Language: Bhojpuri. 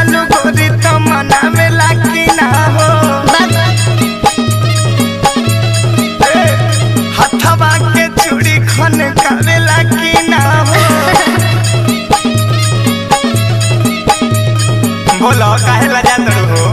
जालू गोरी तो मनावे लागी ना हो हथवा के चूड़ी खन कावे लागी ना हो बोलो काहे ला जात हो